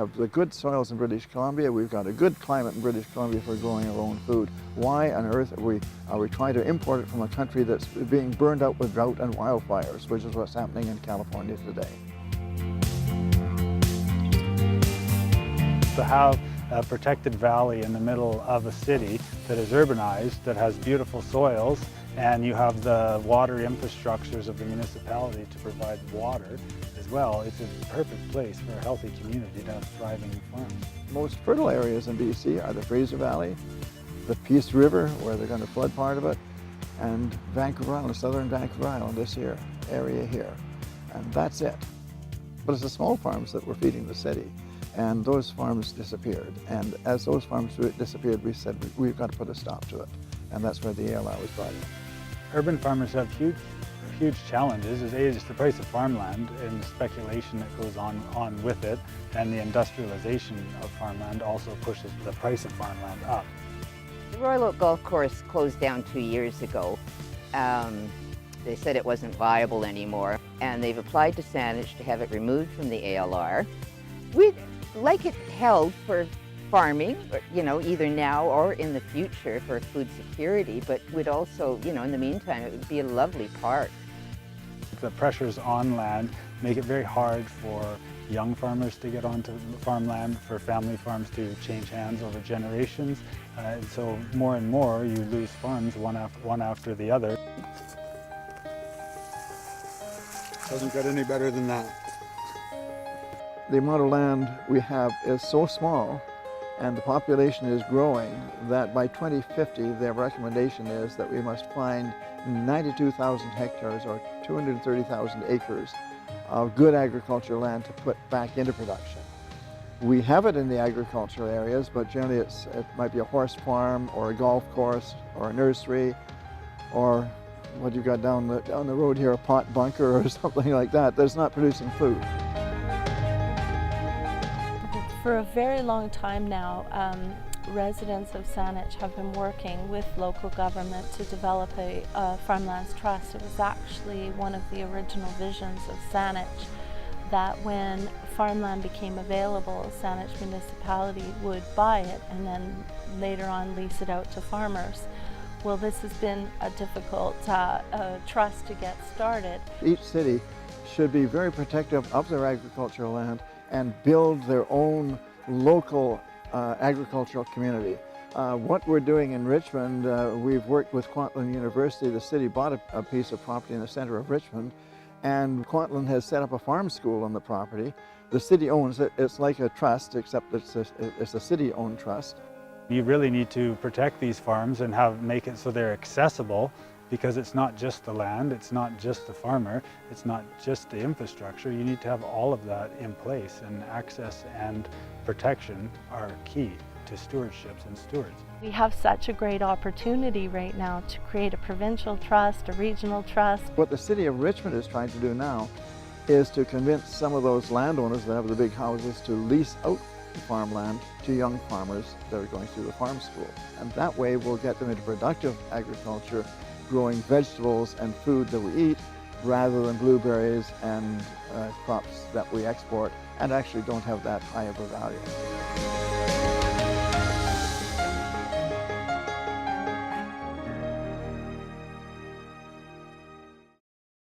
have the good soils in British Columbia. We've got a good climate in British Columbia for growing our own food. Why on earth are we trying to import it from a country that's being burned out with drought and wildfires, which is what's happening in California today? To have a protected valley in the middle of a city that is urbanized, that has beautiful soils, and you have the water infrastructures of the municipality to provide water as well, it's a perfect place for a healthy community to have thriving farms. Most fertile areas in BC are the Fraser Valley, the Peace River, where they're going to flood part of it, and Vancouver Island, southern Vancouver Island, this area here. And that's it. But it's the small farms that were feeding the city. And those farms disappeared. And as those farms disappeared, we said we've got to put a stop to it. And that's where the ALR was brought in. Urban farmers have huge challenges. It's the price of farmland and the speculation that goes on with it, and the industrialization of farmland also pushes the price of farmland up. The Royal Oak Golf Course closed down 2 years ago. They said it wasn't viable anymore, and they've applied to Saanich to have it removed from the ALR. We'd like it held for farming, you know, either now or in the future for food security, but would also, you know, in the meantime, it would be a lovely park. The pressures on land make it very hard for young farmers to get onto farmland, for family farms to change hands over generations. And so more and more you lose farms one after the other. Doesn't get any better than that. The amount of land we have is so small and the population is growing that by 2050 their recommendation is that we must find 92,000 hectares or 230,000 acres of good agricultural land to put back into production. We have it in the agricultural areas, but generally it might be a horse farm or a golf course or a nursery, or what you got down the road here, a pot bunker or something like that that's not producing food. For a very long time now, residents of Saanich have been working with local government to develop a farmlands trust. It was actually one of the original visions of Saanich that when farmland became available, Saanich municipality would buy it and then later on lease it out to farmers. Well, this has been a difficult trust to get started. Each city should be very protective of their agricultural land and build their own local agricultural community. What we're doing in Richmond, we've worked with Kwantlen University. The city bought a piece of property in the center of Richmond, and Kwantlen has set up a farm school on the property. The city owns it. It's like a trust, except it's a city-owned trust. You really need to protect these farms and make it so they're accessible, because it's not just the land, it's not just the farmer, it's not just the infrastructure. You need to have all of that in place, and access and protection are key to stewardships and stewards. We have such a great opportunity right now to create a provincial trust, a regional trust. What the city of Richmond is trying to do now is to convince some of those landowners that have the big houses to lease out the farmland to young farmers that are going through the farm school. And that way we'll get them into productive agriculture, growing vegetables and food that we eat rather than blueberries and crops that we export and actually don't have that high of a value.